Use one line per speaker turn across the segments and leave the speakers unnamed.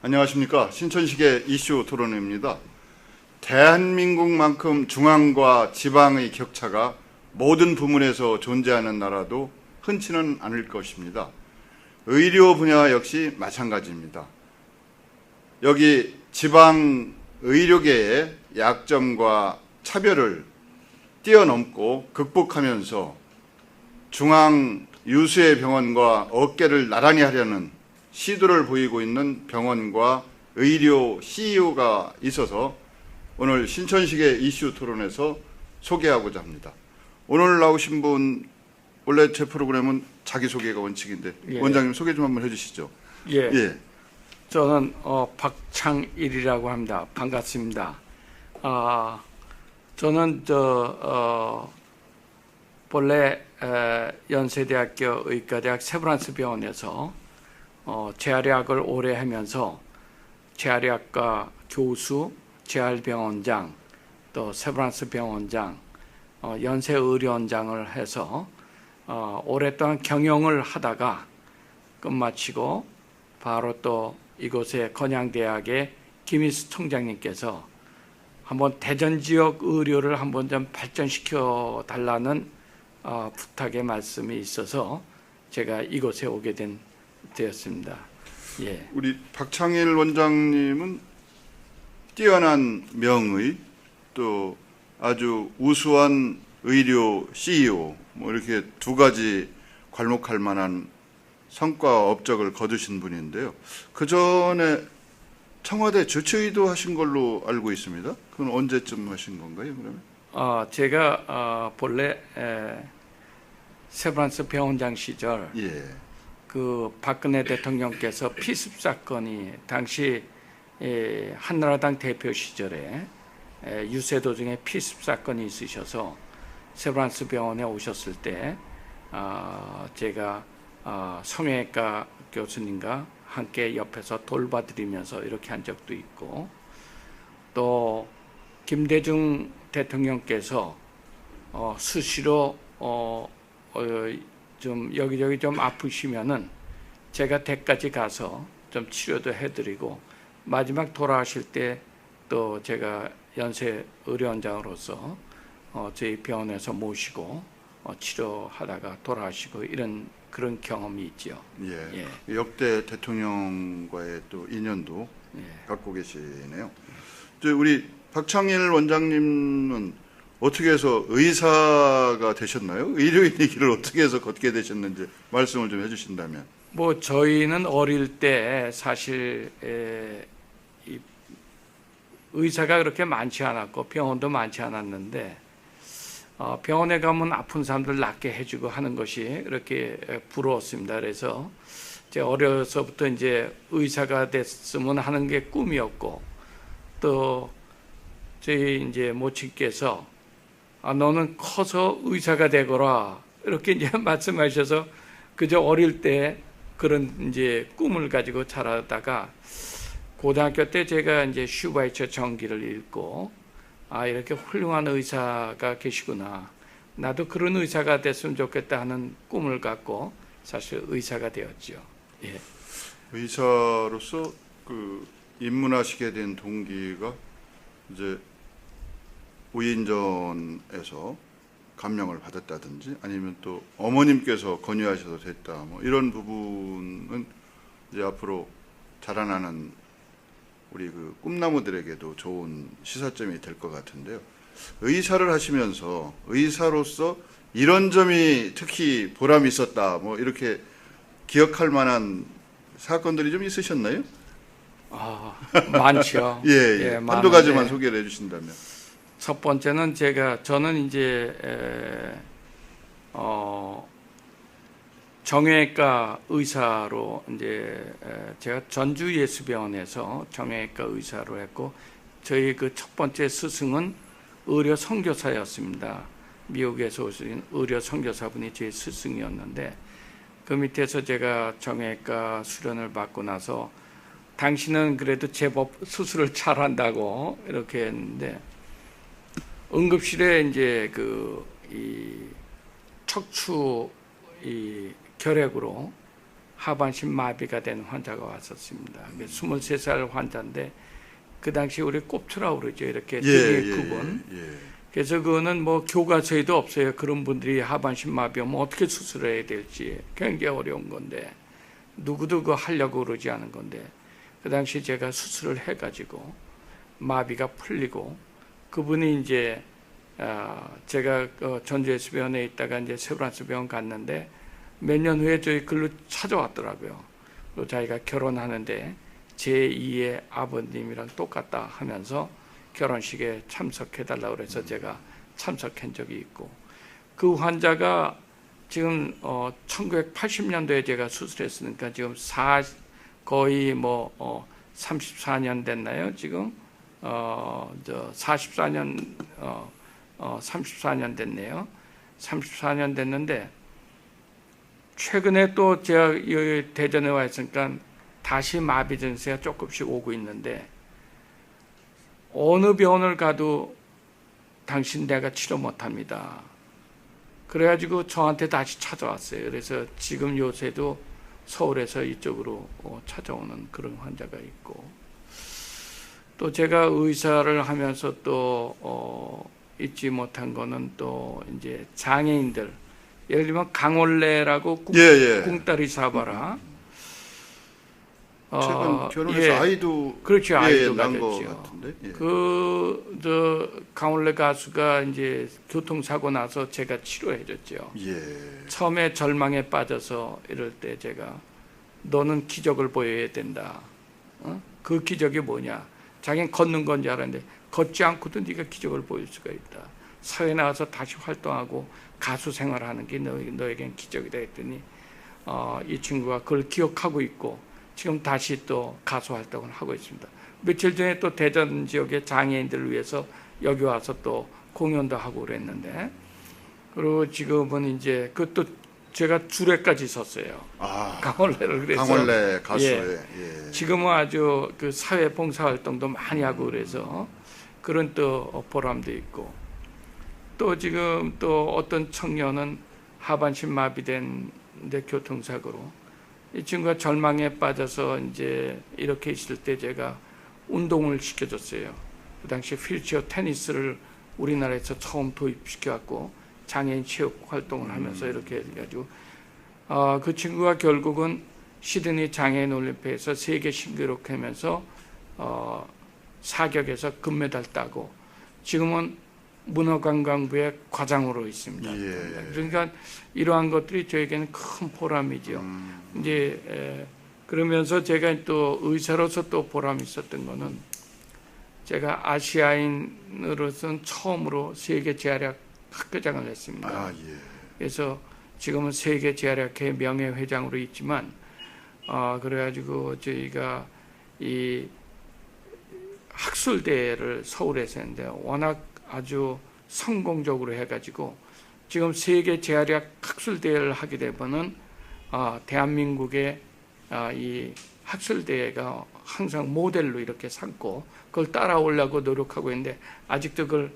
안녕하십니까. 신천식의 이슈 토론회입니다. 대한민국만큼 중앙과 지방의 격차가 모든 부문에서 존재하는 나라도 흔치는 않을 것입니다. 의료 분야 역시 마찬가지입니다. 여기 지방 의료계의 약점과 차별을 뛰어넘고 극복하면서 중앙 유수의 병원과 어깨를 나란히 하려는 시도를 보이고 있는 병원과 의료 CEO가 있어서 오늘 신천식의 이슈 토론에서 소개하고자 합니다. 오늘 나오신 분, 원래 제 프로그램은 자기소개가 원칙인데 원장님 소개 좀 한번 해주시죠.
저는 박창일이라고 합니다. 반갑습니다. 저는 본래 연세대학교 의과대학 세브란스 병원에서 재활의학을 오래 하면서 재활의학과 교수, 재활병원장, 또 세브란스 병원장, 연세의료원장을 해서 오랫동안 경영을 하다가 끝마치고 바로 또 이곳의 건양대학의 김희수 총장님께서 한번 대전 지역 의료를 한번 좀 발전시켜 달라는 부탁의 말씀이 있어서 제가 이곳에 오게 되었습니다. 예.
우리 박창일 원장님은 뛰어난 명의, 또 아주 우수한 의료 CEO, 뭐 이렇게 두 가지 괄목할 만한 성과 업적을 거두신 분인데요. 그 전에 청와대 주치의도 하신 걸로 알고 있습니다. 그건 언제쯤 하신 건가요, 그러면?
제가 본래 세브란스 병원장 시절 그 박근혜 대통령께서 피습 사건이 당시 한나라당 대표 시절에 유세도 중에 피습 사건이 있으셔서 세브란스 병원에 오셨을 때 제가 성형외과 교수님과 함께 옆에서 돌봐드리면서 이렇게 한 적도 있고, 또 김대중 대통령께서 수시로 좀 여기저기 좀 아프시면은 제가 댁까지 가서 좀 치료도 해드리고, 마지막 돌아가실 때 또 제가 연세 의료원장으로서 저희 병원에서 모시고 치료하다가 돌아가시고 이런 그런 경험이 있죠.
역대 대통령과의 또 인연도 갖고 계시네요. 우리 박창일 원장님은 어떻게 해서 의사가 되셨나요? 의료인의 길을 어떻게 해서 걷게 되셨는지 말씀을 좀 해주신다면.
뭐 저희는 어릴 때 사실 의사가 그렇게 많지 않았고 병원도 많지 않았는데 병원에 가면 아픈 사람들 낫게 해주고 하는 것이 그렇게 부러웠습니다. 그래서 제가 어려서부터 이제 의사가 됐으면 하는 게 꿈이었고, 또 저희 이제 모친께서 너는 커서 의사가 되거라 이렇게 이제 말씀하셔서 그저 어릴 때 그런 이제 꿈을 가지고 자라다가 고등학교 때 제가 이제 슈바이처 전기를 읽고 이렇게 훌륭한 의사가 계시구나, 나도 그런 의사가 됐으면 좋겠다 하는 꿈을 갖고 사실 의사가 되었죠.
의사로서 그 입문하시게 된 동기가 이제 우인전에서 감명을 받았다든지 아니면 또 어머님께서 권유하셔서 됐다, 뭐 이런 부분은 이제 앞으로 자라나는 우리 그 꿈나무들에게도 좋은 시사점이 될 것 같은데요. 의사를 하시면서 의사로서 이런 점이 특히 보람이 있었다, 뭐 이렇게 기억할 만한 사건들이 좀 있으셨나요?
많죠.
한두 가지만 소개를 해주신다면.
첫 번째는 저는 이제 정형외과 의사로 이제 제가 전주 예수병원에서 정형외과 의사로 했고, 저희 그 첫 번째 스승은 의료 선교사였습니다. 미국에서 오신 의료 선교사분이 제 스승이었는데, 그 밑에서 제가 정형외과 수련을 받고 나서 당신은 그래도 제법 수술을 잘한다고 이렇게 했는데, 응급실에 이제 이 척추 결핵으로 하반신 마비가 된 환자가 왔었습니다. 23살 환자인데 그 당시 우리 꼽추라고 그러죠. 이렇게 등의 부분. 그래서 그거는 뭐 교과서에도 없어요. 그런 분들이 하반신 마비면 어떻게 수술해야 될지 굉장히 어려운 건데 누구도 그거 하려고 그러지 않은 건데 그 당시 제가 수술을 해가지고 마비가 풀리고 그분이 이제 제가 전주에서 병원에 있다가 이제 세브란스 병원 갔는데 몇 년 후에 저희 글로 찾아왔더라고요. 또 자기가 결혼하는데 제2의 아버님이랑 똑같다 하면서 결혼식에 참석해달라고 그래서 제가 참석한 적이 있고 그 환자가 지금 1980년도에 제가 수술했으니까 지금 거의 뭐 34년 됐나요? 지금 34년 34년 됐네요. 34년 됐는데 최근에 또 제가 여기 대전에 와 있으니까 다시 마비 증세가 조금씩 오고 있는데 어느 병원을 가도 당신 내가 치료 못합니다. 그래가지고 저한테 다시 찾아왔어요. 그래서 지금 요새도 서울에서 이쪽으로 찾아오는 그런 환자가 있고 또 제가 의사를 하면서 또 잊지 못한 거는 또 이제 장애인들 예를 들면 강원래라고 궁따리 사바라
최근 결혼해서 아이도
그렇죠. 아이도
난 거
가졌죠.
같은데.
강원래 가수가 이제 교통사고 나서 제가 치료해줬죠. 처음에 절망에 빠져서 이럴 때 제가 너는 기적을 보여야 된다. 그 기적이 뭐냐? 자기는 걷는 건 줄 알았는데 걷지 않고도 네가 기적을 보일 수가 있다. 사회에 나와서 다시 활동하고 가수 생활하는 게 너에겐 기적이다 했더니 이 친구가 그걸 기억하고 있고 지금 다시 또 가수 활동을 하고 있습니다. 며칠 전에 또 대전 지역의 장애인들을 위해서 여기 와서 또 공연도 하고 그랬는데 그리고 지금은 이제 그것도 제가 주례까지 섰어요. 강원래를 그래서
강원래 가수의
지금은 아주 그 사회 봉사 활동도 많이 하고 그래서 그런 또 보람도 있고 또 지금 또 어떤 청년은 하반신 마비된 교통사고로 이 친구가 절망에 빠져서 이제 이렇게 있을 때 제가 운동을 시켜줬어요. 그 당시 휠체어 테니스를 우리나라에서 처음 도입시켜갖고 장애인 체육 활동을 하면서 이렇게 해가지고 그 친구가 결국은 시드니 장애인 올림픽에서 세계 신기록 하면서 사격에서 금메달 따고 지금은 문화관광부의 과장으로 있습니다. 그러니까 이러한 것들이 저에게는 큰 보람이죠. 이제 그러면서 제가 또 의사로서 또 보람이 있었던 거는 제가 아시아인으로서는 처음으로 세계 재활약 학회장을 했습니다. 그래서 지금은 세계 재활약회 명예회장으로 있지만 그래가지고 저희가 이 학술대회를 서울에서 했는데 워낙 아주 성공적으로 해가지고 지금 세계 재활약 학술대회를 하게 되면은 대한민국의 이 학술대회가 항상 모델로 이렇게 삼고 그걸 따라오려고 노력하고 있는데 아직도 그걸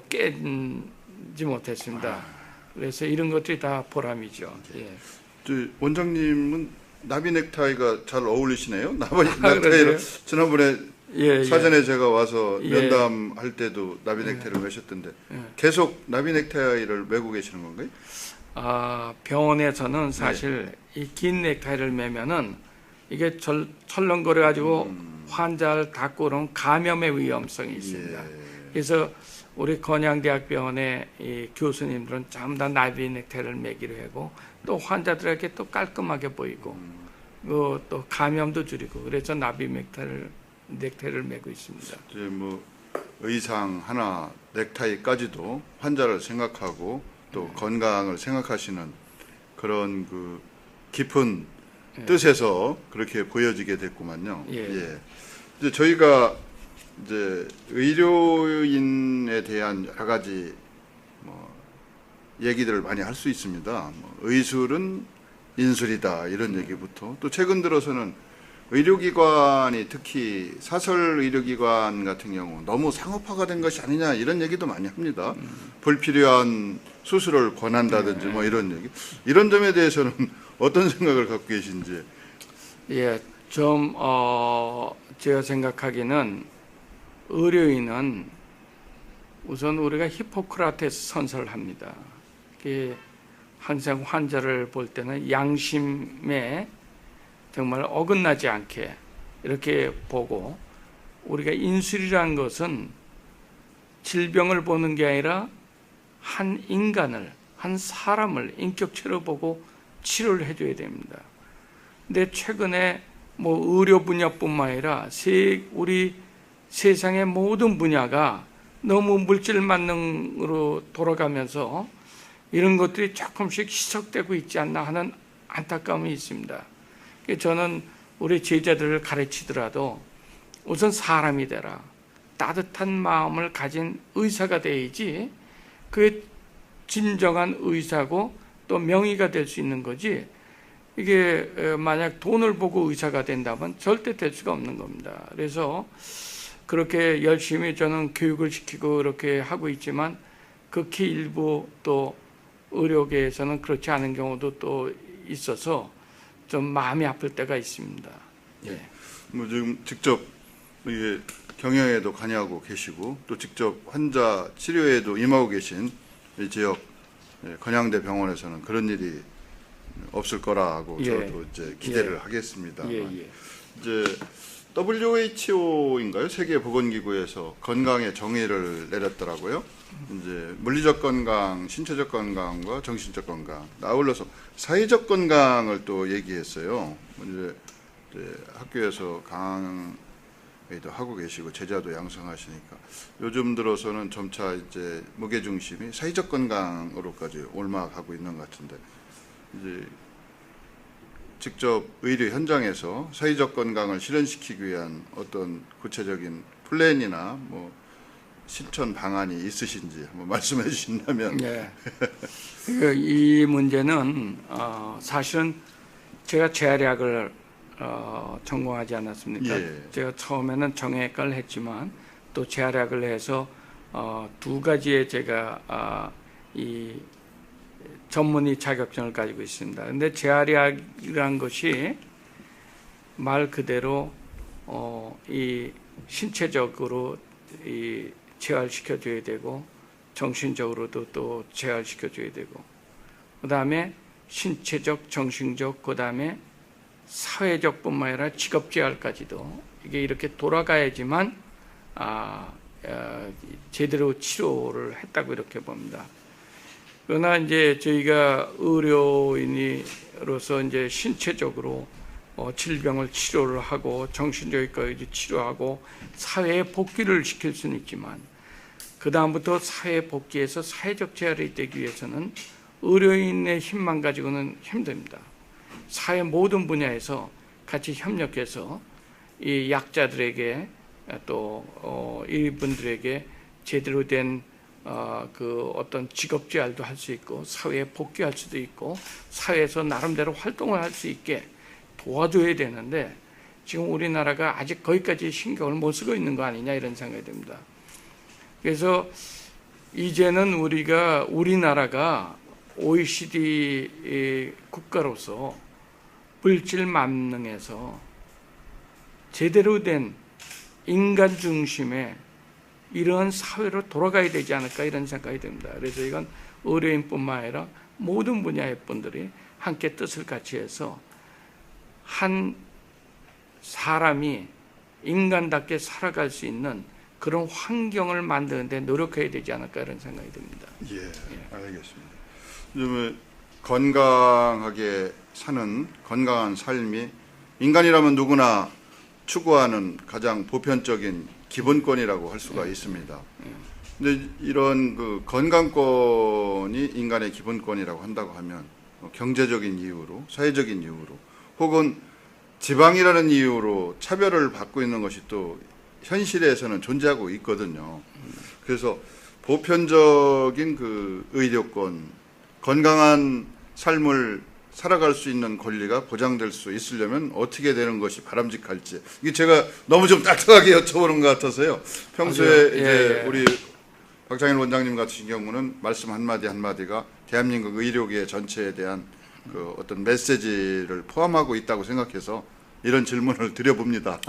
깨지 못했습니다. 그래서 이런 것들이 다 보람이죠.
원장님은 나비 넥타이가 잘 어울리시네요. 나비 넥타이를 지난번에 사전에 제가 와서 면담할 때도 나비 넥타이를 매셨던데 계속 나비 넥타이를 메고 계시는 건가요?
병원에서는 사실 이 긴 넥타이를 매면은 이게 철렁거려 가지고 환자를 닫고 그러면 감염의 위험성이 있습니다. 그래서 우리 건양대학병원의 이 교수님들은 전부 다 나비 넥타이를 매기로 하고 또 환자들에게 또 깔끔하게 보이고 또 감염도 줄이고 그래서 나비 넥타이를 매고 있습니다.
이제 뭐 의상 하나 넥타이까지도 환자를 생각하고 또 건강을 생각하시는 그런 그 깊은 뜻에서 그렇게 보여지게 됐구만요. 이제 저희가 이제 의료인에 대한 여러 가지 뭐 얘기들을 많이 할 수 있습니다. 뭐 의술은 인술이다 이런 얘기부터 또 최근 들어서는 의료기관이 특히 사설 의료기관 같은 경우 너무 상업화가 된 것이 아니냐 이런 얘기도 많이 합니다. 불필요한 수술을 권한다든지 뭐 이런 얘기. 이런 점에 대해서는 어떤 생각을 갖고 계신지.
예, 제가 생각하기는 의료인은 우선 우리가 히포크라테스 선서를 합니다. 이게 항상 환자를 볼 때는 양심에 정말 어긋나지 않게 이렇게 보고, 우리가 인술이라는 것은 질병을 보는 게 아니라 한 인간을, 한 사람을 인격체로 보고 치료를 해줘야 됩니다. 근데 최근에 뭐 의료 분야뿐만 아니라 우리 세상의 모든 분야가 너무 물질 만능으로 돌아가면서 이런 것들이 조금씩 희석되고 있지 않나 하는 안타까움이 있습니다. 저는 우리 제자들을 가르치더라도 우선 사람이 되라, 따뜻한 마음을 가진 의사가 돼야지 그게 진정한 의사고 또 명의가 될 수 있는 거지, 이게 만약 돈을 보고 의사가 된다면 절대 될 수가 없는 겁니다. 그래서 그렇게 열심히 저는 교육을 시키고 그렇게 하고 있지만, 극히 일부 또 의료계에서는 그렇지 않은 경우도 또 있어서 좀 마음이 아플 때가 있습니다. 예.
뭐 지금 직접 이게 경영에도 관여하고 계시고 또 직접 환자 치료에도 임하고 계신 이 지역 건양대 병원에서는 그런 일이 없을 거라고
예.
저도 이제 기대를
예.
하겠습니다.
예, 예.
이제 WHO인가요? 세계보건기구에서 건강의 정의를 내렸더라고요. 이제 물리적 건강, 신체적 건강과 정신적 건강, 아울러서 사회적 건강을 또 얘기했어요. 이제 학교에서 강의도 하고 계시고 제자도 양성하시니까 요즘 들어서는 점차 이제 무게 중심이 사회적 건강으로까지 올라가고 있는 것 같은데, 이제 직접 의료 현장에서 사회적 건강을 실현시키기 위한 어떤 구체적인 플랜이나 뭐 실천 방안이 있으신지 한번 말씀해 주신다면.
네. 이 문제는 사실은 제가 재활약을 전공하지 않았습니까?
예.
제가 처음에는 정형외과를 했지만 또 재활약을 해서 두 가지의 제가 이 전문의 자격증을 가지고 있습니다. 그런데 재활약이라는 것이 말 그대로 이 신체적으로 이 재활시켜줘야 되고 정신적으로도 또 재활시켜줘야 되고, 그 다음에 신체적, 정신적, 그 다음에 사회적뿐만 아니라 직업재활까지도 이게 이렇게 돌아가야지만 제대로 치료를 했다고 이렇게 봅니다. 그러나 이제 저희가 의료인으로서 이제 신체적으로 질병을 치료를 하고 정신적까지 치료하고 사회에 복귀를 시킬 수는 있지만, 그 다음부터 사회 복귀에서 사회적 재활이 되기 위해서는 의료인의 힘만 가지고는 힘듭니다. 사회 모든 분야에서 같이 협력해서 이 약자들에게 또 이분들에게 제대로 된 그 어떤 직업 재활도 할 수 있고 사회에 복귀할 수도 있고 사회에서 나름대로 활동을 할 수 있게 도와줘야 되는데, 지금 우리나라가 아직 거기까지 신경을 못 쓰고 있는 거 아니냐 이런 생각이 듭니다. 그래서 이제는 우리나라가 OECD 국가로서 물질 만능에서 제대로 된 인간 중심의 이러한 사회로 돌아가야 되지 않을까 이런 생각이 듭니다. 그래서 이건 의료인뿐만 아니라 모든 분야의 분들이 함께 뜻을 같이 해서 한 사람이 인간답게 살아갈 수 있는 그런 환경을 만드는 데 노력해야 되지 않을까 이런 생각이 듭니다.
예, 알겠습니다. 요즘에 건강하게 사는 건강한 삶이 인간이라면 누구나 추구하는 가장 보편적인 기본권이라고 할 수가 있습니다. 근데 이런 그 건강권이 인간의 기본권이라고 한다고 하면 경제적인 이유로, 사회적인 이유로, 혹은 지방이라는 이유로 차별을 받고 있는 것이 또 현실에서는 존재하고 있거든요. 그래서 보편적인 그 의료권, 건강한 삶을 살아갈 수 있는 권리가 보장될 수 있으려면 어떻게 되는 것이 바람직할지, 이게 제가 너무 좀 딱딱하게 여쭤보는 것 같아서요. 평소에 이제 우리 박장일 원장님 같은 경우는 말씀 한마디 한마디가 대한민국 의료계 전체에 대한 그 어떤 메시지를 포함하고 있다고 생각해서 이런 질문을 드려봅니다.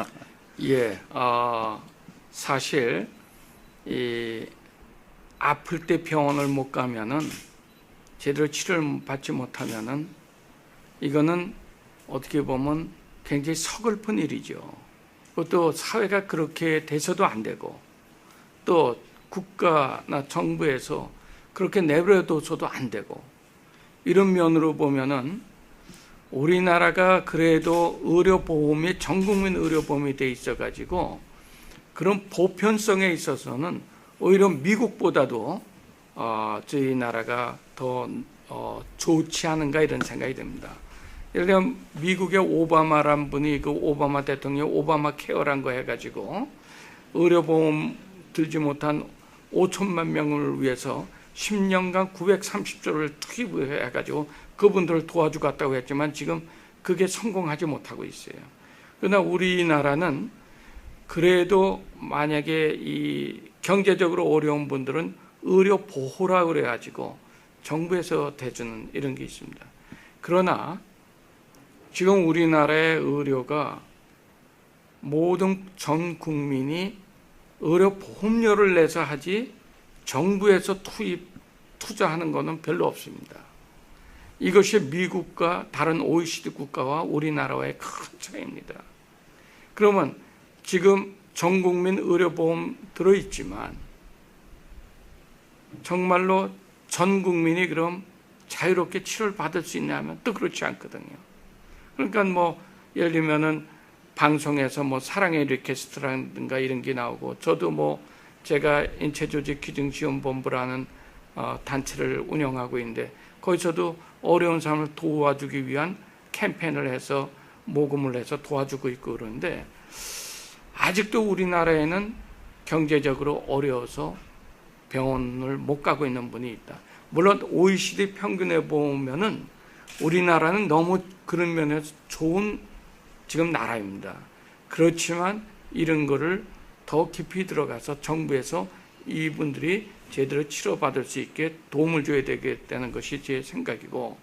예, 사실 이 아플 때 병원을 못 가면은 제대로 치료를 받지 못하면은 이거는 어떻게 보면 굉장히 서글픈 일이죠. 그것도 사회가 그렇게 돼서도 안 되고 또 국가나 정부에서 그렇게 내버려둬서도 안 되고 이런 면으로 보면은 우리나라가 그래도 의료보험이 전국민 의료보험이 돼 있어가지고 그런 보편성에 있어서는 오히려 미국보다도 저희 나라가 더 좋지 않은가 이런 생각이 듭니다. 예를 들면 미국의 오바마란 분이 그 오바마 대통령 오바마 케어란 거 해가지고 의료보험 들지 못한 5천만 명을 위해서 10년간 930조를 투입해가지고 그분들을 도와주고 갔다고 했지만 지금 그게 성공하지 못하고 있어요. 그러나 우리나라는 그래도 만약에 이 경제적으로 어려운 분들은 의료 보호라 그래가지고 정부에서 대주는 이런 게 있습니다. 그러나 지금 우리나라의 의료가 모든 전 국민이 의료 보험료를 내서 하지 정부에서 투자하는 것은 별로 없습니다. 이것이 미국과 다른 OECD 국가와 우리나라와의 큰 차이입니다. 그러면 지금 전 국민 의료보험 들어있지만 정말로 전 국민이 그럼 자유롭게 치료를 받을 수 있냐 하면 또 그렇지 않거든요. 그러니까 뭐 예를 들면은 방송에서 뭐 사랑의 리퀘스트라든가 이런 게 나오고 저도 뭐 제가 인체조직기증지원본부라는 단체를 운영하고 있는데 거기서도 어려운 사람을 도와주기 위한 캠페인을 해서 모금을 해서 도와주고 있고 그러는데 아직도 우리나라에는 경제적으로 어려워서 병원을 못 가고 있는 분이 있다. 물론 OECD 평균에 보면은 우리나라는 너무 그런 면에서 좋은 지금 나라입니다. 그렇지만 이런 거를 더 깊이 들어가서 정부에서 이분들이 제대로 치료받을 수 있게 도움을 줘야 되겠다는 것이 제 생각이고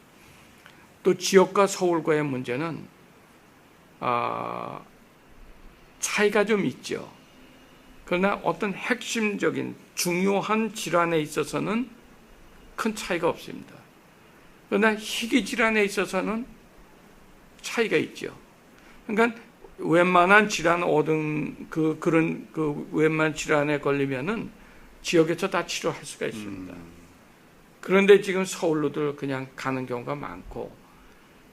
또 지역과 서울과의 문제는 차이가 좀 있죠. 그러나 어떤 핵심적인 중요한 질환에 있어서는 큰 차이가 없습니다. 그러나 희귀 질환에 있어서는 차이가 있죠. 그러니까 웬만한 질환 그런 웬만한 질환에 걸리면은 지역에서 다 치료할 수가 있습니다. 그런데 지금 서울로들 그냥 가는 경우가 많고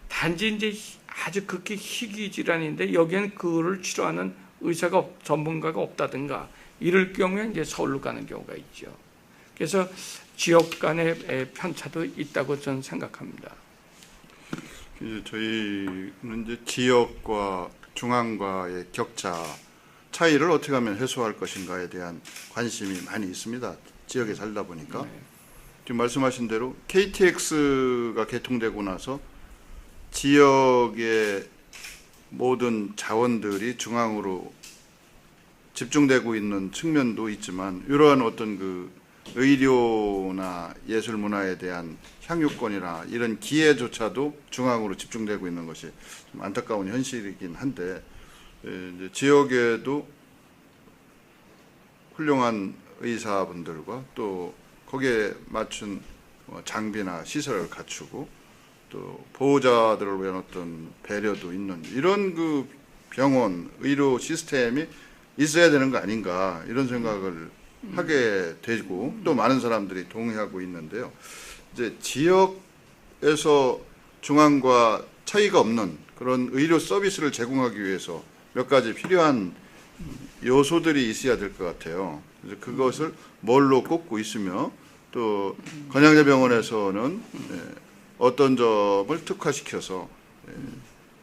단지 이제 아주 극히 희귀 질환인데 여기에는 그거를 치료하는 의사가 전문가가 없다든가 이럴 경우에 이제 서울로 가는 경우가 있죠. 그래서 지역 간의 편차도 있다고 저는 생각합니다.
저희는 이제 지역과 중앙과의 격차 차이를 어떻게 하면 해소할 것인가에 대한 관심이 많이 있습니다. 지역에 살다 보니까.
네.
지금 말씀하신 대로 KTX가 개통되고 나서 지역의 모든 자원들이 중앙으로 집중되고 있는 측면도 있지만 이러한 어떤 그 의료나 예술 문화에 대한 향유권이나 이런 기회조차도 중앙으로 집중되고 있는 것이 좀 안타까운 현실이긴 한데 이제 지역에도 훌륭한 의사분들과 또 거기에 맞춘 장비나 시설을 갖추고 또 보호자들을 위한 어떤 배려도 있는 이런 그 병원 의료 시스템이 있어야 되는 거 아닌가 이런 생각을 하게 되고 또 많은 사람들이 동의하고 있는데요. 이제 지역에서 중앙과 차이가 없는 그런 의료 서비스를 제공하기 위해서 몇 가지 필요한 요소들이 있어야 될 것 같아요. 그래서 그것을 뭘로 꼽고 있으며 또 건양대병원에서는 어떤 점을 특화시켜서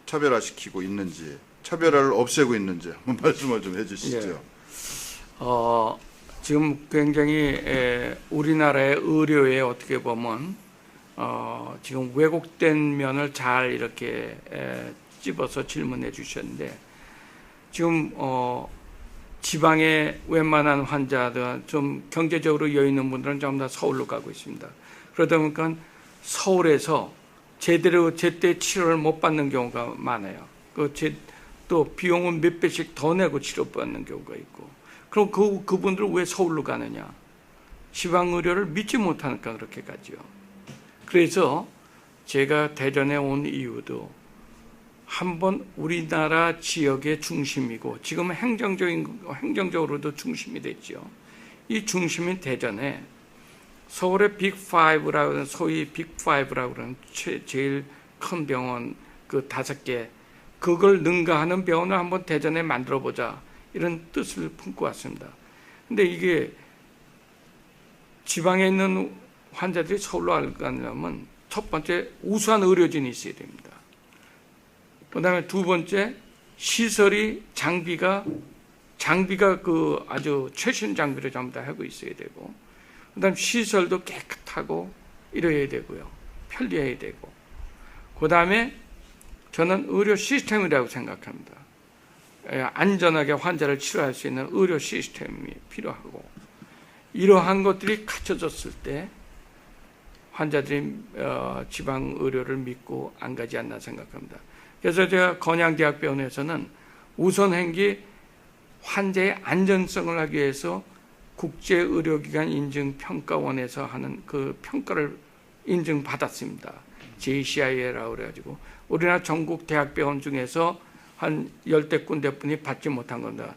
차별화시키고 있는지 차별화를 없애고 있는지 한번 말씀을 좀 해주시죠.
예. 지금 굉장히 우리나라의 의료에 어떻게 보면 지금 왜곡된 면을 잘 이렇게 찝어서 질문해 주셨는데 지금 지방의 웬만한 환자들 좀 경제적으로 여유 있는 분들은 전부 다 서울로 가고 있습니다. 그러다 보니까 서울에서 제때 치료를 못 받는 경우가 많아요. 또 비용은 몇 배씩 더 내고 치료받는 경우가 있고. 그럼 그분들 왜 서울로 가느냐? 지방 의료를 믿지 못하니까 그렇게 가죠. 그래서 제가 대전에 온 이유도 한번 우리나라 지역의 중심이고 지금 행정적으로도 중심이 됐죠. 이 중심인 대전에 서울의 빅5라고 하는 소위 빅5라고 하는 제일 큰 병원 그 5개 그걸 능가하는 병원을 한번 대전에 만들어 보자 이런 뜻을 품고 왔습니다. 근데 이게 지방에 있는 환자들이 서울로 가려면 첫 번째 우수한 의료진이 있어야 됩니다. 그다음에 두 번째 시설이 장비가 그 아주 최신 장비를 전부 다 하고 있어야 되고, 그다음 시설도 깨끗하고 이래야 되고요, 편리해야 되고, 그다음에 저는 의료 시스템이라고 생각합니다. 안전하게 환자를 치료할 수 있는 의료 시스템이 필요하고, 이러한 것들이 갖춰졌을 때 환자들이 지방 의료를 믿고 안 가지 않나 생각합니다. 그래서 제가 건양대학병원에서는 우선행기 환자의 안전성을 하기 위해서 국제의료기관 인증평가원에서 하는 그 평가를 인증받았습니다. JCIA라고 그래가지고 우리나라 전국 대학병원 중에서 한 10대 군데뿐이 받지 못한 겁니다.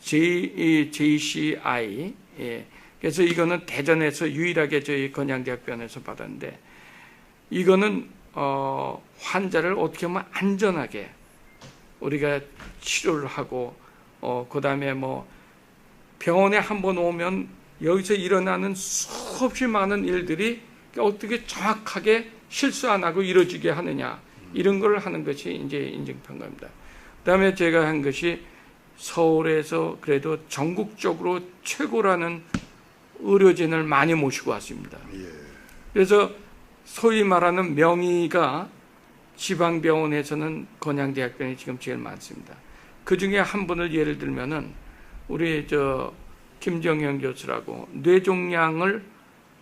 JCI. 예. 그래서 이거는 대전에서 유일하게 저희 건양대학병원에서 받았는데, 이거는 환자를 어떻게 하면 안전하게 우리가 치료를 하고, 그다음에 뭐 병원에 한번 오면 여기서 일어나는 수없이 많은 일들이 어떻게 정확하게 실수 안 하고 이루어지게 하느냐, 이런 걸 하는 것이 이제 인증평가입니다. 그다음에 제가 한 것이 서울에서 그래도 전국적으로 최고라는 의료진을 많이 모시고 왔습니다. 그래서 소위 말하는 명의가 지방병원에서는 건양대학병원이 지금 제일 많습니다. 그 중에 한 분을 예를 들면은 우리 김정현 교수라고 뇌종양을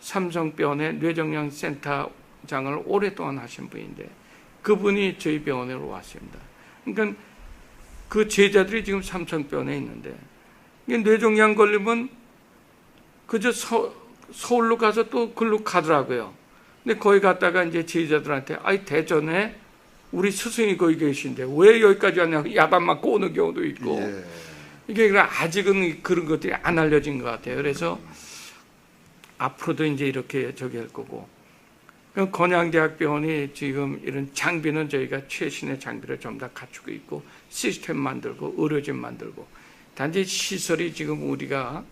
삼성병원의 뇌종양 센터장을 오랫동안 하신 분인데, 그분이 저희 병원으로 왔습니다. 그러니까 그 제자들이 지금 삼성병원에 있는데, 뇌종양 걸리면 그저 서울로 가서 또 글로 가더라고요. 근데 거기 갔다가 이제 제자들한테, 아이, 대전에 우리 스승이 거기 계신데 왜 여기까지 왔냐고 야단 맞고 오는 경우도 있고, 예. 이게 아직은 그런 것들이 안 알려진 것 같아요. 그래서 앞으로도 이제 이렇게 할 거고, 건양대학병원이 지금 이런 장비는 저희가 최신의 장비를 전부 다 갖추고 있고, 시스템 만들고 의료진 만들고, 단지 시설이 지금 우리가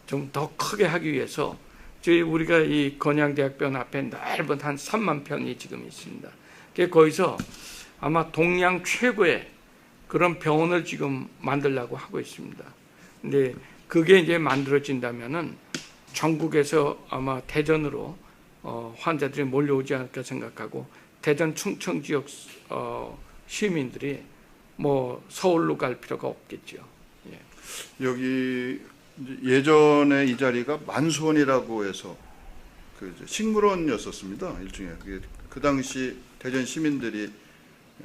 좀 더 크게 하기 위해서 우리가 이 건양대학병원 앞에 넓은 한 3만 평이 지금 있습니다. 거기서 아마 동양 최고의 그런 병원을 지금 만들려고 하고 있습니다. 근데 그게 이제 만들어진다면은 전국에서 아마 대전으로 환자들이 몰려오지 않을까 생각하고, 대전 충청 지역 시민들이 뭐 서울로 갈 필요가 없겠죠. 예.
여기 예전에 이 자리가 만수원이라고 해서 그 식물원이었었습니다. 일종의 그 당시 대전 시민들이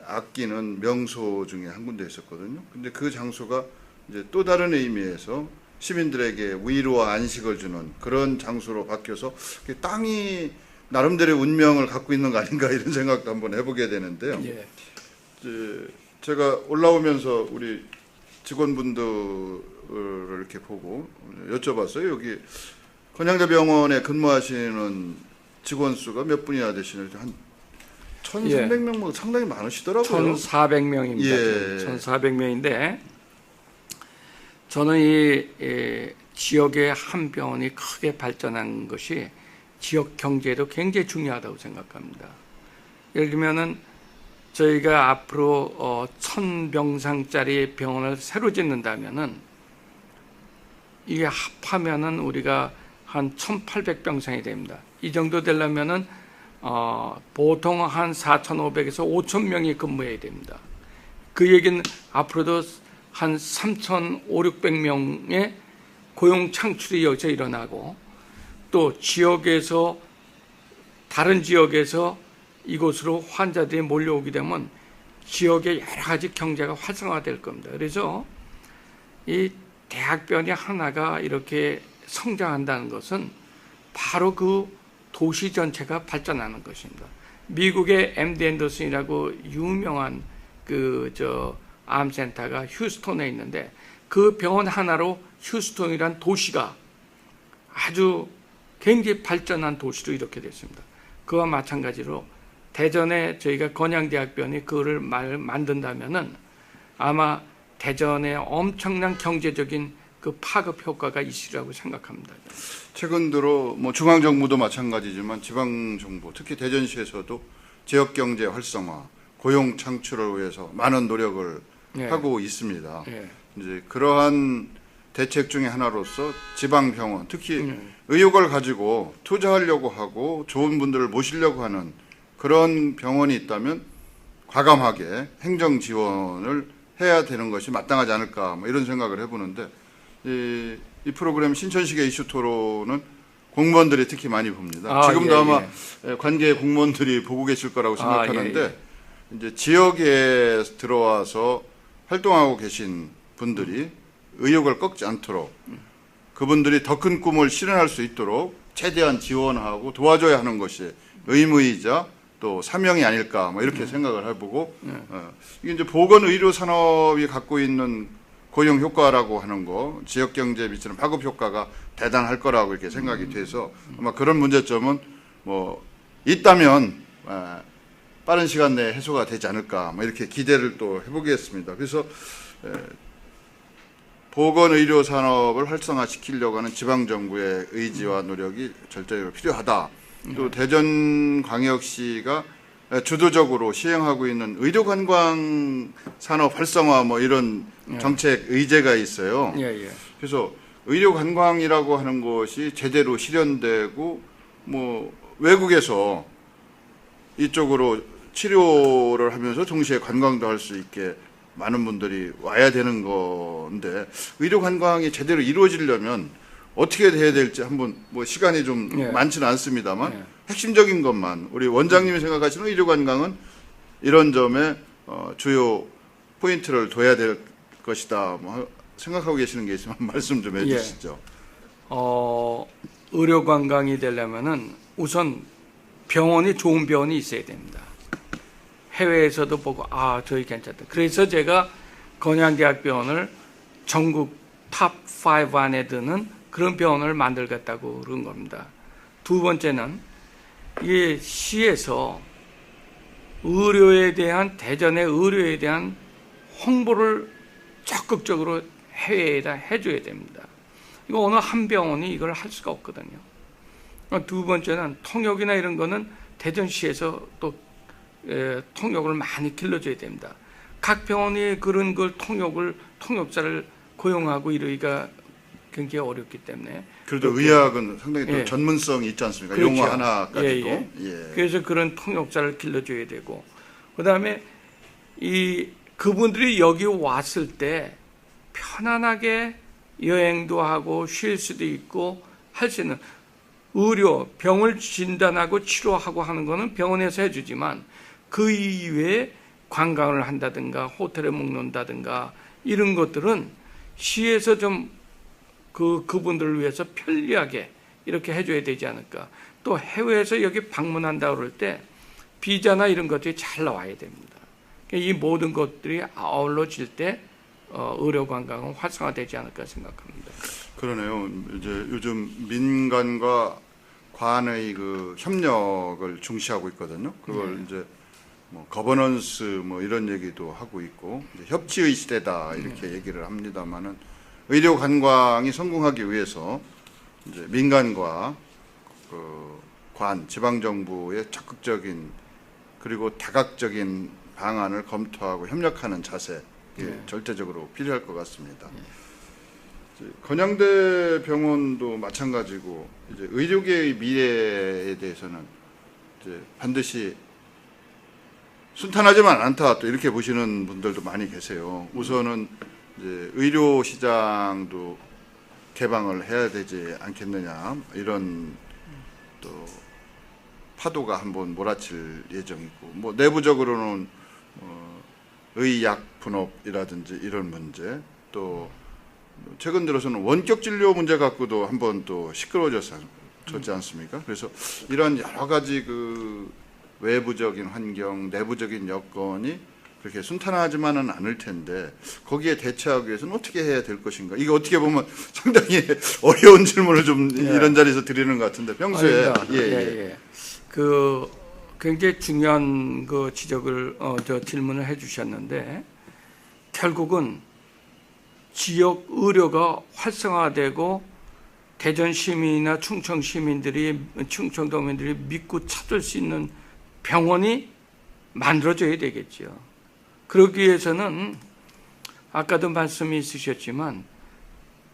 아끼는 명소 중에 한 군데 있었거든요. 근데 그 장소가 이제 또 다른 의미에서 시민들에게 위로와 안식을 주는 그런 장소로 바뀌어서 땅이 나름대로의 운명을 갖고 있는 거 아닌가, 이런 생각도 한번 해보게 되는데요.
예.
제가 올라오면서 우리 직원분들을 이렇게 보고 여쭤봤어요. 여기 건양대병원에 근무하시는 직원 수가 몇 분이나 되시는지, 한 1,300명, 뭐 상당히 많으시더라고요.
1,400명입니다.
예.
1,400명인데 저는 이 지역의 한 병원이 크게 발전한 것이 지역 경제에도 굉장히 중요하다고 생각합니다. 예를 들면은 저희가 앞으로 1,000병상짜리 병원을 새로 짓는다면은 이게 합하면은 우리가 한 1,800병상이 됩니다. 이 정도 되려면은 보통 한 4,500에서 5,000명이 근무해야 됩니다. 그 얘기는 앞으로도 한 3,500~600명의 고용 창출이 여기서 일어나고, 또 지역에서 다른 지역에서 이곳으로 환자들이 몰려오게 되면 지역의 여러 가지 경제가 활성화될 겁니다. 그래서 이 대학병원이 하나가 이렇게 성장한다는 것은 바로 그 도시 전체가 발전하는 것입니다. 미국의 MD 앤더슨이라고 유명한 암센터가 휴스턴에 있는데 그 병원 하나로 휴스턴이란 도시가 아주 굉장히 발전한 도시로 이렇게 됐습니다. 그와 마찬가지로 대전에 저희가 건양대학병원이 그거를 만든다면은 아마 대전에 엄청난 경제적인 그 파급 효과가 있으리라고 생각합니다.
최근 들어 뭐 중앙 정부도 마찬가지지만 지방 정부, 특히 대전시에서도 지역 경제 활성화, 고용 창출을 위해서 많은 노력을 하고 있습니다. 이제 그러한 대책 중에 하나로서 지방 병원, 특히 의욕을 가지고 투자하려고 하고 좋은 분들을 모시려고 하는 그런 병원이 있다면 과감하게 행정 지원을 해야 되는 것이 마땅하지 않을까, 뭐 이런 생각을 해보는데, 이 프로그램 신천식의 이슈 토론은 공무원들이 특히 많이 봅니다. 지금도 아마 관계 공무원들이 보고 계실 거라고 생각하는데, 이제 지역에 들어와서 활동하고 계신 분들이 의욕을 꺾지 않도록, 그분들이 더 큰 꿈을 실현할 수 있도록 최대한 지원하고 도와줘야 하는 것이 의무이자 또 사명이 아닐까, 뭐 이렇게 생각을 해보고, 이게 이제 보건의료 산업이 갖고 있는 고용 효과라고 하는 거, 지역 경제에 미치는 파급 효과가 대단할 거라고 이렇게 생각이 돼서 아마 그런 문제점은 뭐 있다면 빠른 시간 내에 해소가 되지 않을까, 뭐 이렇게 기대를 또 해보겠습니다. 그래서 보건의료 산업을 활성화시키려고 하는 지방정부의 의지와 노력이 절대적으로 필요하다. 또 대전광역시가 주도적으로 시행하고 있는 의료관광 산업 활성화 뭐 이런 정책 의제가 있어요. 그래서 의료관광이라고 하는 것이 제대로 실현되고 뭐 외국에서 이쪽으로 치료를 하면서 동시에 관광도 할 수 있게 많은 분들이 와야 되는 건데, 의료관광이 제대로 이루어지려면 어떻게 돼야 될지 한번 뭐 시간이 좀 많지는 않습니다만 핵심적인 것만, 우리 원장님이 생각하시는 의료관광은 이런 점에 주요 포인트를 둬야 될 것이다, 뭐 생각하고 계시는 게 있으면 말씀 좀 해주시죠.
의료관광이 되려면은 우선 병원이 좋은 병원이 있어야 됩니다. 해외에서도 보고 저희 괜찮다. 그래서 제가 건양대학병원을 전국 탑 5 안에 드는 그런 병원을 만들겠다고 그런 겁니다. 두 번째는 이 시에서 의료에 대한, 대전의 의료에 대한 홍보를 적극적으로 해외에다 해줘야 됩니다. 이거 어느 한 병원이 이걸 할 수가 없거든요. 두 번째는 통역이나 이런 거는 대전시에서 또 통역을 많이 길러줘야 됩니다. 각 병원이 그런 걸 통역자를 고용하고 이러기가 굉장히 어렵기 때문에.
그래도 의학은 상당히 또 전문성이 있지 않습니까?
그렇죠.
용어 하나까지도.
그래서 그런 통역자를 길러줘야 되고, 그다음에 그분들이 여기 왔을 때 편안하게 여행도 하고 쉴 수도 있고 할 수 있는 의료, 병을 진단하고 치료하고 하는 거는 병원에서 해주지만 그 이외에 관광을 한다든가 호텔에 묵는다든가 이런 것들은 시에서 좀 그분들을 위해서 편리하게 이렇게 해줘야 되지 않을까. 또 해외에서 여기 방문한다 그럴 때 비자나 이런 것들이 잘 나와야 됩니다. 이 모든 것들이 아울러질 때 의료관광은 활성화되지 않을까 생각합니다.
그러네요. 이제 요즘 민간과 관의 그 협력을 중시하고 있거든요. 그걸 이제 뭐 거버넌스 뭐 이런 얘기도 하고 있고, 이제 협치의 시대다 이렇게 얘기를 합니다만은, 의료 관광이 성공하기 위해서 이제 민간과 지방 정부의 적극적인 그리고 다각적인 방안을 검토하고 협력하는 자세, 절대적으로 필요할 것 같습니다. 건양대 병원도 마찬가지고, 이제 의료계의 미래에 대해서는 이제 반드시 순탄하지만 않다, 또 이렇게 보시는 분들도 많이 계세요. 우선은 이제 의료 시장도 개방을 해야 되지 않겠느냐, 이런 또 파도가 한번 몰아칠 예정이고, 뭐 내부적으로는 의약 분업이라든지 이런 문제, 또 최근 들어서는 원격 진료 문제 갖고도 한번 또 시끄러워졌지 않습니까? 그래서 이런 여러 가지 그 외부적인 환경, 내부적인 여건이 그렇게 순탄하지만은 않을 텐데 거기에 대처하기 위해서는 어떻게 해야 될 것인가? 이게 어떻게 보면 상당히 어려운 질문을 좀 이런 자리에서 드리는 것 같은데 평소에
그 굉장히 중요한 그 지적을 질문을 해주셨는데 결국은 지역 의료가 활성화되고 대전 시민이나 충청 시민들이 충청도민들이 믿고 찾을 수 있는 병원이 만들어져야 되겠죠. 그러기 위해서는 아까도 말씀이 있으셨지만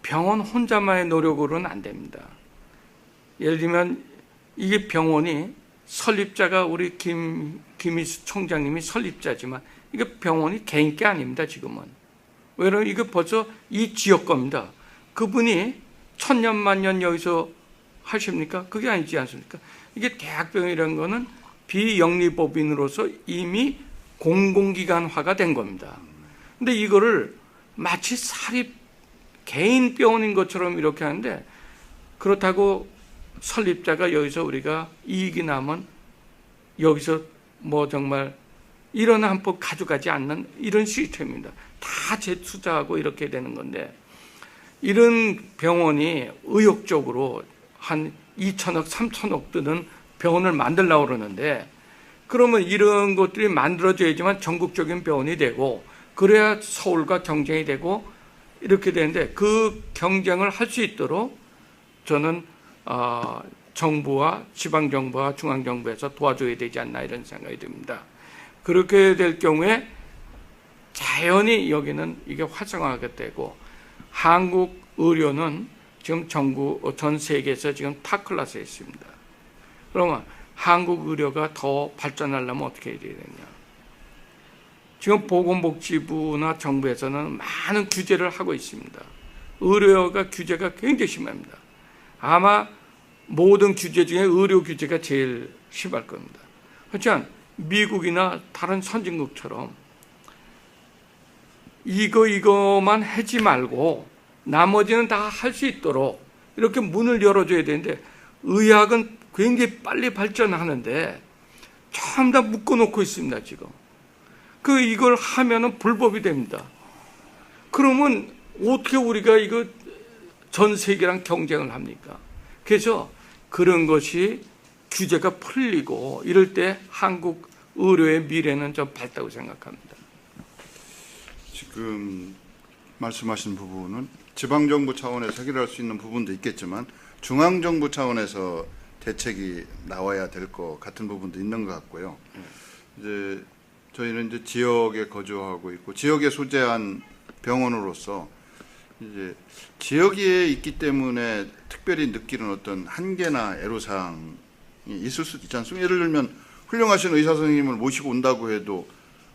병원 혼자만의 노력으로는 안 됩니다. 예를 들면 이게 병원이 설립자가 우리 김희수 총장님이 설립자지만 이게 병원이 개인 게 아닙니다. 지금은. 왜냐하면 이거 벌써 이 지역 겁니다. 그분이 천년만년 여기서 하십니까? 그게 아니지 않습니까? 이게 대학병이라는 거는 비영리법인으로서 이미 공공기관화가 된 겁니다. 근데 이거를 마치 사립 개인 병원인 것처럼 이렇게 하는데 그렇다고 설립자가 여기서 우리가 이익이 나면 여기서 뭐 정말 이런 한법 가져가지 않는 이런 시스템입니다. 다 재투자하고 이렇게 되는 건데 이런 병원이 의욕적으로 한 2천억, 3천억 드는 병원을 만들려고 그러는데 그러면 이런 것들이 만들어져야지만 전국적인 병원이 되고 그래야 서울과 경쟁이 되고 이렇게 되는데 그 경쟁을 할 수 있도록 저는 정부와 지방정부와 중앙정부에서 도와줘야 되지 않나 이런 생각이 듭니다. 그렇게 될 경우에 자연히 여기는 이게 활성화가 되고 한국 의료는 지금 전 세계에서 지금 탑클래스에 있습니다. 그러면 한국 의료가 더 발전하려면 어떻게 해야 되느냐. 지금 보건복지부나 정부에서는 많은 규제를 하고 있습니다. 의료가 규제가 굉장히 심합니다. 아마 모든 규제 중에 의료 규제가 제일 심할 겁니다. 그렇지만 미국이나 다른 선진국처럼 이거만 하지 말고 나머지는 다 할 수 있도록 이렇게 문을 열어줘야 되는데 의학은 굉장히 빨리 발전하는데 전부 다 묶어놓고 있습니다. 지금 이걸 하면은 불법이 됩니다. 그러면 어떻게 우리가 이거 전 세계랑 경쟁을 합니까? 그래서 그런 것이 규제가 풀리고 이럴 때 한국 의료의 미래는 좀 밝다고 생각합니다.
지금 말씀하신 부분은 지방정부 차원에서 해결할 수 있는 부분도 있겠지만 중앙정부 차원에서 대책이 나와야 될 것 같은 부분도 있는 것 같고요. 이제 저희는 이제 지역에 거주하고 있고 지역에 소재한 병원으로서 이제 지역에 있기 때문에 특별히 느끼는 어떤 한계나 애로사항이 있을 수도 있지 않습니까? 예를 들면 훌륭하신 의사 선생님을 모시고 온다고 해도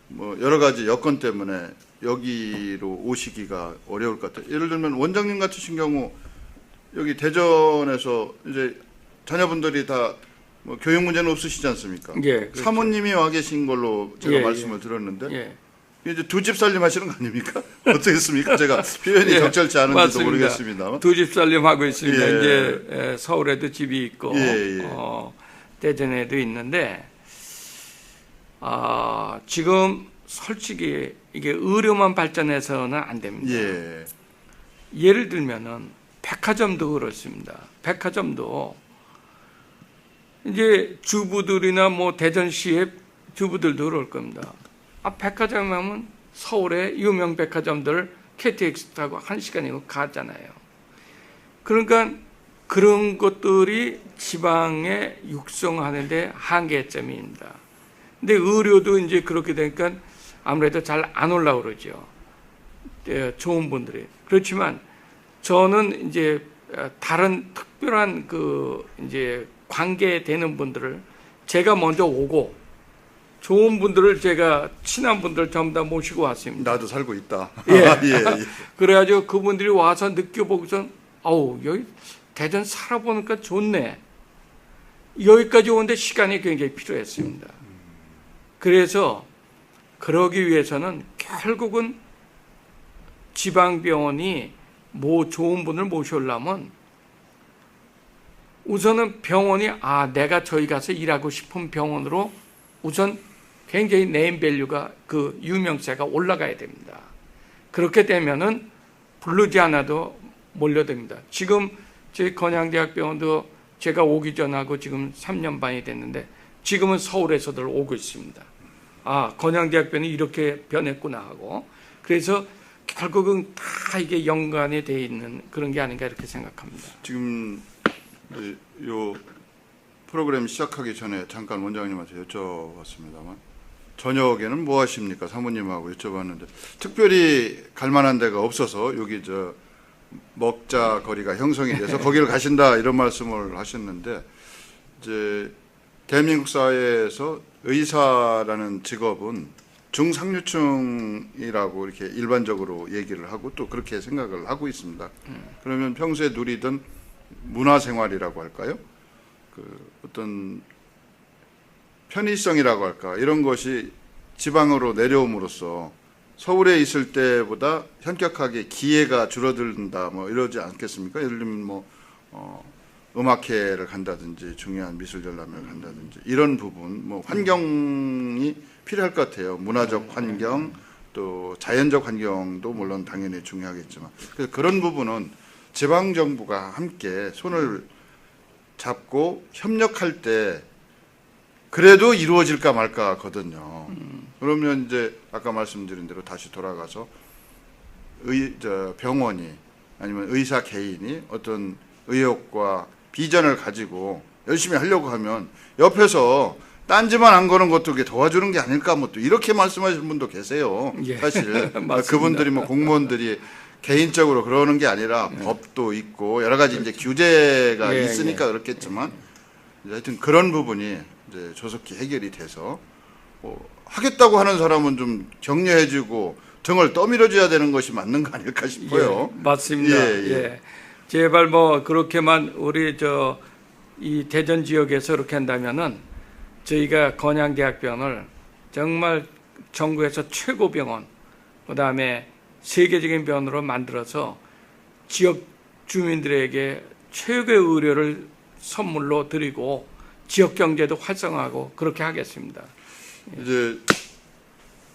뭐 여러 가지 여건 때문에 여기로 오시기가 어려울 것 같아요. 예를 들면 원장님 같으신 경우 여기 대전에서 이제 자녀분들이 다 뭐 교육 문제는 없으시지 않습니까?
예, 그렇죠.
사모님이 와 계신 걸로 제가 말씀을 들었는데 이제 두 집 살림 하시는 거 아닙니까? 어떻겠습니까? 제가 표현이 적절치 않은지도
맞습니다.
모르겠습니다만
두 집 살림 하고 있습니다. 이제 서울에도 집이 있고 대전에도 있는데 지금 솔직히 이게 의료만 발전해서는 안 됩니다. 예를 들면은 백화점도 그렇습니다. 백화점도 이제 주부들이나 뭐 대전시의 주부들도 그럴 겁니다. 백화점 하면 서울의 유명 백화점들 KTX 타고 1시간이고 가잖아요. 그러니까 그런 것들이 지방에 육성하는데 한계점입니다. 근데 의료도 이제 그렇게 되니까 아무래도 잘 안 올라오고 그러죠. 좋은 분들이. 그렇지만 저는 이제 다른 특별한 이제 관계되는 분들을 제가 먼저 오고 좋은 분들을 제가 친한 분들 전부 다 모시고 왔습니다.
나도 살고 있다.
그래가지고 그분들이 와서 느껴보고선 여기 대전 살아보니까 좋네. 여기까지 오는데 시간이 굉장히 필요했습니다. 그래서 그러기 위해서는 결국은 지방병원이 좋은 분을 모셔오려면 우선은 병원이 내가 저희 가서 일하고 싶은 병원으로 우선 굉장히 네임밸류가 그 유명세가 올라가야 됩니다. 그렇게 되면은 부르지 않아도 몰려듭니다. 지금 저희 건양대학병원도 제가 오기 전하고 지금 3년 반이 됐는데 지금은 서울에서들 오고 있습니다. 건양대학병원이 이렇게 변했구나 하고. 그래서 결국은 다 이게 연관이 돼 있는 그런 게 아닌가 이렇게 생각합니다.
지금 요 프로그램 시작하기 전에 잠깐 원장님한테 여쭤봤습니다만 저녁에는 뭐 하십니까? 사모님하고 여쭤봤는데 특별히 갈 만한 데가 없어서 여기 먹자거리가 형성이 돼서 거기를 가신다 이런 말씀을 하셨는데 이제 대한민국 사회에서 의사라는 직업은 중상류층이라고 이렇게 일반적으로 얘기를 하고 또 그렇게 생각을 하고 있습니다. 그러면 평소에 누리던 문화생활이라고 할까요? 그 어떤 편의성이라고 할까 이런 것이 지방으로 내려옴으로써 서울에 있을 때보다 현격하게 기회가 줄어든다 뭐 이러지 않겠습니까? 예를 들면 음악회를 간다든지 중요한 미술 전람회를 간다든지 이런 부분 환경이 필요할 것 같아요. 문화적 환경 또 자연적 환경도 물론 당연히 중요하겠지만 그래서 그런 부분은 지방 정부가 함께 손을 잡고 협력할 때 그래도 이루어질까 말까 하거든요. 그러면 이제 아까 말씀드린 대로 다시 돌아가서 병원이 아니면 의사 개인이 어떤 의욕과 비전을 가지고 열심히 하려고 하면 옆에서 딴지만 안 거는 것도 도와주는 게 아닐까 또 이렇게 말씀하시는 분도 계세요.
예.
사실 그분들이 공무원들이 개인적으로 그러는 게 아니라 법도 있고 여러 가지 이제 규제가 있으니까 그렇겠지만 하여튼 그런 부분이 이제 조속히 해결이 돼서 하겠다고 하는 사람은 좀 격려해주고 등을 떠밀어줘야 되는 것이 맞는 거 아닐까 싶어요.
맞습니다. 예. 제발 그렇게만 우리 이 대전 지역에서 그렇게 한다면은 저희가 건양대학병원을 정말 전국에서 최고 병원, 그다음에 세계적인 병원으로 만들어서 지역 주민들에게 최고의 의료를 선물로 드리고 지역 경제도 활성화하고 그렇게 하겠습니다.
이제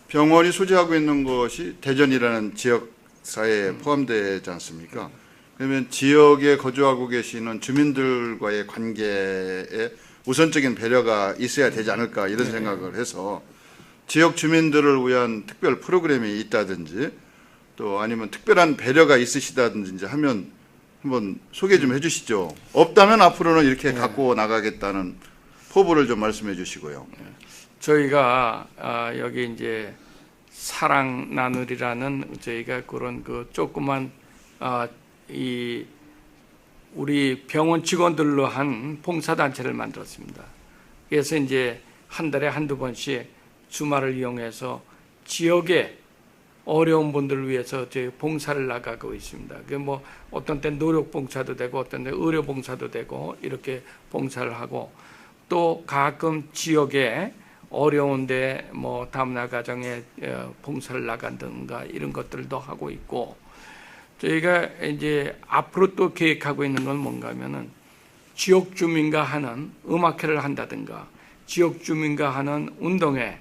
병원이 소재하고 있는 것이 대전이라는 지역 사회에 포함되지 않습니까? 그러면 지역에 거주하고 계시는 주민들과의 관계에 우선적인 배려가 있어야 되지 않을까 이런 생각을 해서 지역 주민들을 위한 특별 프로그램이 있다든지 또 아니면 특별한 배려가 있으시다든지 하면 한번 소개 좀 해주시죠. 없다면 앞으로는 이렇게 갖고 나가겠다는 포부를 좀 말씀해 주시고요.
저희가 여기 이제 사랑 나누리라는 저희가 그런 조그만 이 우리 병원 직원들로 한 봉사단체를 만들었습니다. 그래서 이제 한 달에 한두 번씩 주말을 이용해서 지역에 어려운 분들을 위해서 저희 봉사를 나가고 있습니다. 그 어떤 때 노력 봉사도 되고 어떤 때 의료 봉사도 되고 이렇게 봉사를 하고 또 가끔 지역에 어려운데 다문화 가정에 봉사를 나간다든가 이런 것들도 하고 있고 저희가 이제 앞으로 또 계획하고 있는 건 뭔가 하면은 지역 주민과 하는 음악회를 한다든가 지역 주민과 하는 운동회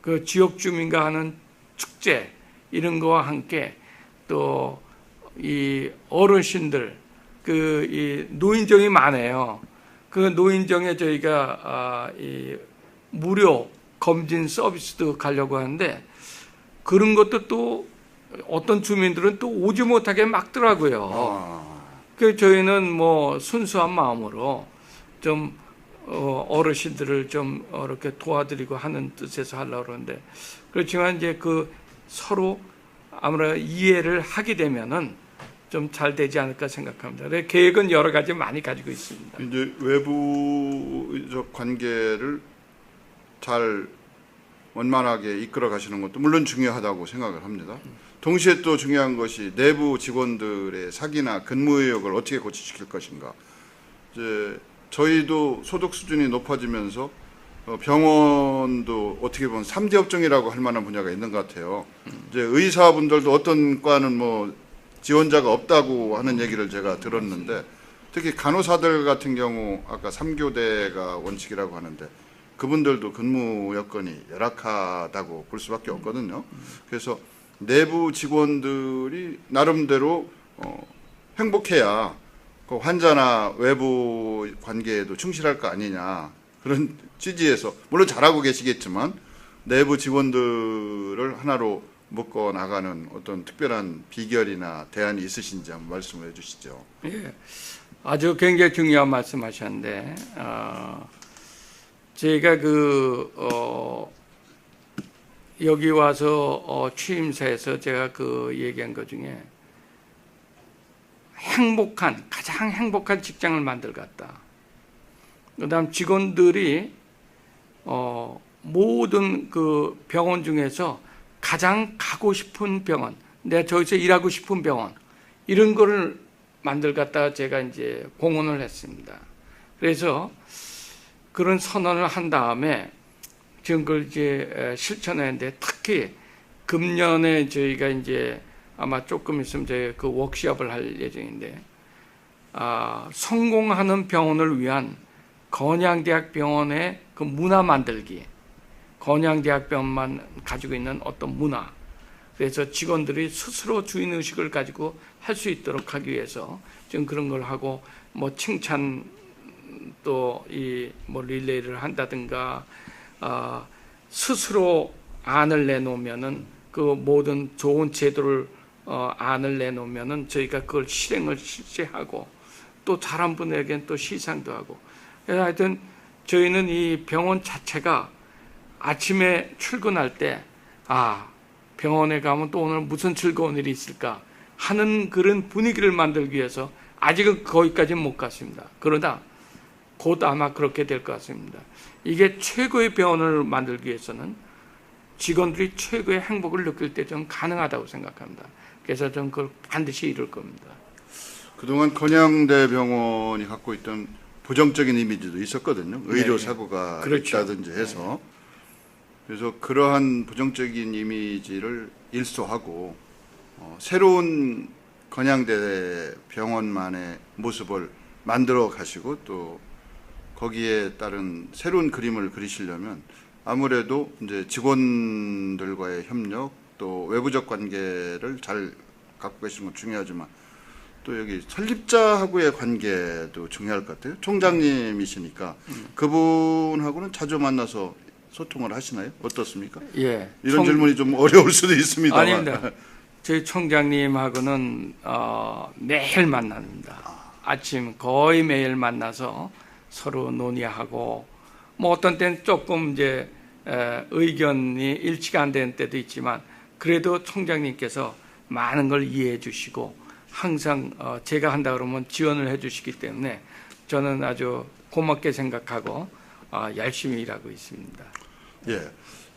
그 지역 주민과 하는 축제 이런 거와 함께 또 이 어르신들 이 노인정이 많아요. 그 노인정에 저희가 이 무료 검진 서비스도 가려고 하는데 그런 것도 또 어떤 주민들은 또 오지 못하게 막더라고요. 그래서 저희는 순수한 마음으로 좀 어르신들을 좀 이렇게 도와드리고 하는 뜻에서 하려고 그러는데 그렇지만 이제 서로 아무래도 이해를 하게 되면은 좀 잘 되지 않을까 생각합니다. 계획은 여러 가지 많이 가지고 있습니다.
이제 외부적 관계를 잘 원만하게 이끌어 가시는 것도 물론 중요하다고 생각을 합니다. 동시에 또 중요한 것이 내부 직원들의 사기나 근무 의욕을 어떻게 고치시킬 것인가. 이제 저희도 소득 수준이 높아지면서 병원도 어떻게 보면 3대 업종이라고 할 만한 분야가 있는 것 같아요. 이제 의사분들도 어떤 과는 뭐 지원자가 없다고 하는 얘기를 제가 들었는데, 특히 간호사들 같은 경우 아까 3교대가 원칙이라고 하는데 그분들도 근무 여건이 열악하다고 볼 수밖에 없거든요. 그래서 내부 직원들이 나름대로 행복해야 그 환자나 외부 관계에도 충실할 거 아니냐, 그런 취지에서 물론 잘하고 계시겠지만 내부 직원들을 하나로 묶어 나가는 어떤 특별한 비결이나 대안이 있으신지 한번 말씀을 해주시죠.
예, 아주 굉장히 중요한 말씀하셨는데 제가 여기 와서 취임사에서 제가 얘기한 것 중에 가장 행복한 직장을 만들겠다. 그다음 직원들이 모든 그 병원 중에서 가장 가고 싶은 병원, 내가 저기서 일하고 싶은 병원, 이런 거를 만들겠다 제가 이제 공언을 했습니다. 그래서 그런 선언을 한 다음에 지금 그걸 이제 실천했는데, 특히 금년에 저희가 이제 아마 조금 있으면 저희 그 워크숍을 할 예정인데, 성공하는 병원을 위한 건양대학병원의 그 문화 만들기, 건양대학병원만 가지고 있는 어떤 문화, 그래서 직원들이 스스로 주인의식을 가지고 할 수 있도록 하기 위해서 지금 그런 걸 하고, 뭐 칭찬 또 뭐 릴레이를 한다든가, 스스로 안을 내놓으면은 그 모든 좋은 제도를 안을 내놓으면은 저희가 그걸 실시하고, 또 잘한 분에게는 또 시상도 하고. 그래서 하여튼 저희는 이 병원 자체가 아침에 출근할 때 병원에 가면 또 오늘 무슨 즐거운 일이 있을까 하는 그런 분위기를 만들기 위해서, 아직은 거기까지는 못 갔습니다. 그러나 곧 아마 그렇게 될 것 같습니다. 이게 최고의 병원을 만들기 위해서는 직원들이 최고의 행복을 느낄 때 좀 가능하다고 생각합니다. 그래서 저는 그걸 반드시 이룰 겁니다.
그동안 건양대병원이 갖고 있던 부정적인 이미지도 있었거든요. 의료
네.
사고가
그렇죠.
있다든지 해서. 그래서 그러한 부정적인 이미지를 일소하고 새로운 건양대 병원만의 모습을 만들어 가시고, 또 거기에 따른 새로운 그림을 그리시려면 아무래도 이제 직원들과의 협력, 또 외부적 관계를 잘 갖고 계시는 건 중요하지만, 또 여기 설립자하고의 관계도 중요할 것 같아요. 총장님이시니까 그분하고는 자주 만나서 소통을 하시나요? 어떻습니까?
예.
이런 질문이 좀 어려울 수도 있습니다만.
아닙니다. 저희 총장님하고는 매일 만납니다. 아침 거의 매일 만나서 서로 논의하고, 뭐 어떤 때는 조금 이제 의견이 일치가 안 되는 때도 있지만, 그래도 총장님께서 많은 걸 이해해 주시고 항상 제가 한다 그러면 지원을 해 주시기 때문에 저는 아주 고맙게 생각하고 열심히 일하고 있습니다.
예,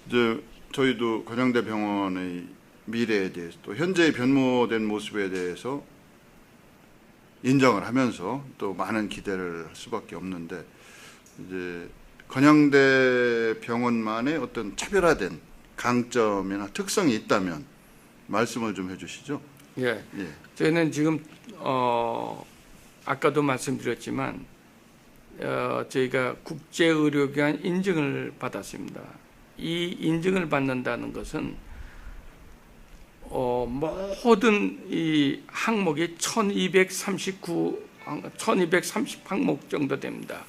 이제 저희도 건양대병원의 미래에 대해서, 또 현재의 변모된 모습에 대해서 인정을 하면서 또 많은 기대를 할 수밖에 없는데, 이제 건양대병원만의 어떤 차별화된 강점이나 특성이 있다면 말씀을 좀 해주시죠.
예,
예.
저희는 지금 아까도 말씀드렸지만 저희가 국제의료기관 인증을 받았습니다. 이 인증을 받는다는 것은 모든 이 항목이 1230 항목 정도 됩니다.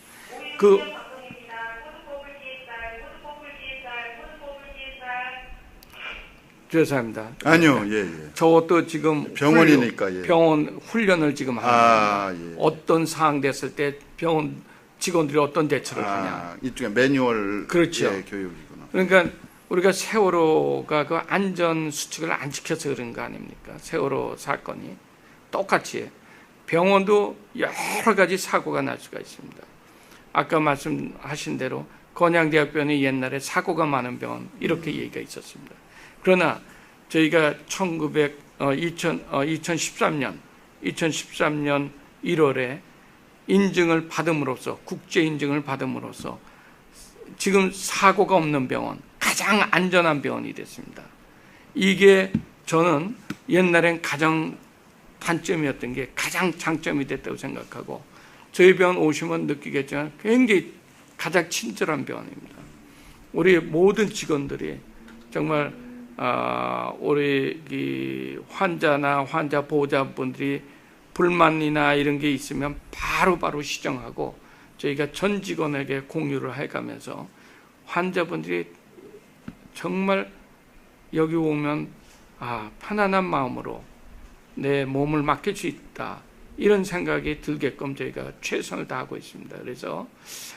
죄송합니다.
아니요, 예.
저것도 지금
병원이니까, 예.
병원 훈련을 지금 합니다.
예.
어떤 사항 됐을 때 병원 직원들이 어떤 대처를 하냐.
이쪽에 매뉴얼,
그렇죠.
예, 교육이구나.
그러니까 우리가 세월호가 그 안전 수칙을 안 지켜서 그런 거 아닙니까? 세월호 사건이 똑같이 병원도 여러 가지 사고가 날 수가 있습니다. 아까 말씀하신 대로 건양대학병원이 옛날에 사고가 많은 병원, 이렇게 얘기가 있었습니다. 그러나 저희가 2013년 1월에 인증을 받음으로써, 국제 인증을 받음으로써 지금 사고가 없는 병원, 가장 안전한 병원이 됐습니다. 이게 저는 옛날엔 가장 단점이었던 게 가장 장점이 됐다고 생각하고, 저희 병원 오시면 느끼겠지만 굉장히 가장 친절한 병원입니다. 우리 모든 직원들이 정말 우리 이 환자나 환자 보호자분들이 불만이나 이런 게 있으면 바로바로 시정하고 저희가 전 직원에게 공유를 해가면서 환자분들이 정말 여기 오면 편안한 마음으로 내 몸을 맡길 수 있다, 이런 생각이 들게끔 저희가 최선을 다하고 있습니다. 그래서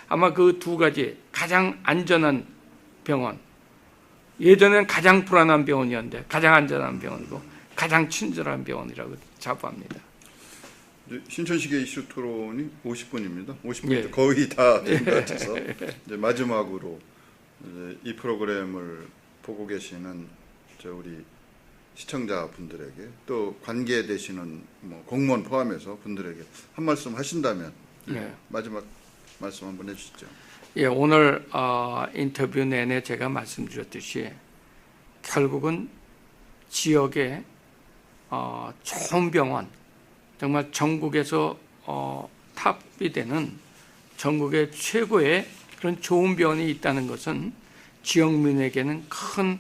아마 그 두 가지, 가장 안전한 병원, 예전에는 가장 불안한 병원이었는데 가장 안전한 병원이고 가장 친절한 병원이라고 자부합니다.
신천식의 이슈 토론이 50분입니다. 50분
예.
거의 다 된 것 같아서 이제 마지막으로 이제 이 프로그램을 보고 계시는 우리 시청자분들에게, 또 관계되시는 뭐 공무원 포함해서 분들에게 한 말씀 하신다면 마지막 말씀 한번 해주시죠.
예, 오늘 인터뷰 내내 제가 말씀드렸듯이 결국은 지역에 좋은 병원, 정말 전국에서 탑이 되는 전국의 최고의 그런 좋은 병원이 있다는 것은 지역민에게는 큰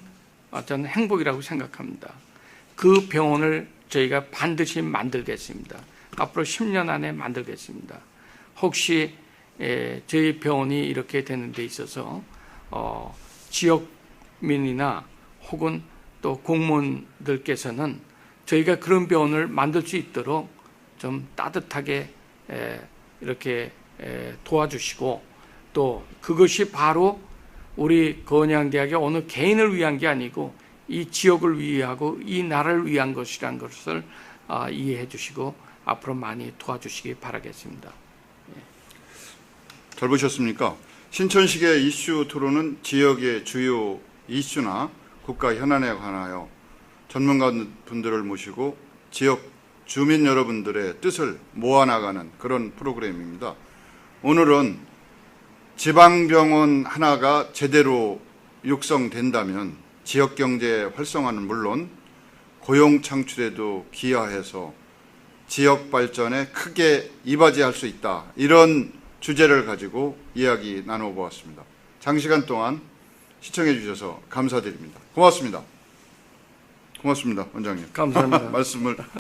어떤 행복이라고 생각합니다. 그 병원을 저희가 반드시 만들겠습니다. 앞으로 10년 안에 만들겠습니다. 혹시 저희 병원이 이렇게 되는 데 있어서 지역민이나 혹은 또 공무원들께서는 저희가 그런 병원을 만들 수 있도록 좀 따뜻하게 이렇게 도와주시고, 또 그것이 바로 우리 건양대학의 어느 개인을 위한 게 아니고 이 지역을 위하고 이 나라를 위한 것이라는 것을 이해해 주시고 앞으로 많이 도와주시기 바라겠습니다.
잘 보셨습니까? 신천식의 이슈 토론은 지역의 주요 이슈나 국가 현안에 관하여 전문가분들을 모시고 지역 주민 여러분들의 뜻을 모아나가는 그런 프로그램입니다. 오늘은 지방병원 하나가 제대로 육성된다면 지역경제 활성화는 물론 고용 창출에도 기여해서 지역 발전에 크게 이바지할 수 있다, 이런 주제를 가지고 이야기 나눠보았습니다. 장시간 동안 시청해 주셔서 감사드립니다. 고맙습니다. 고맙습니다, 원장님.
감사합니다.
말씀을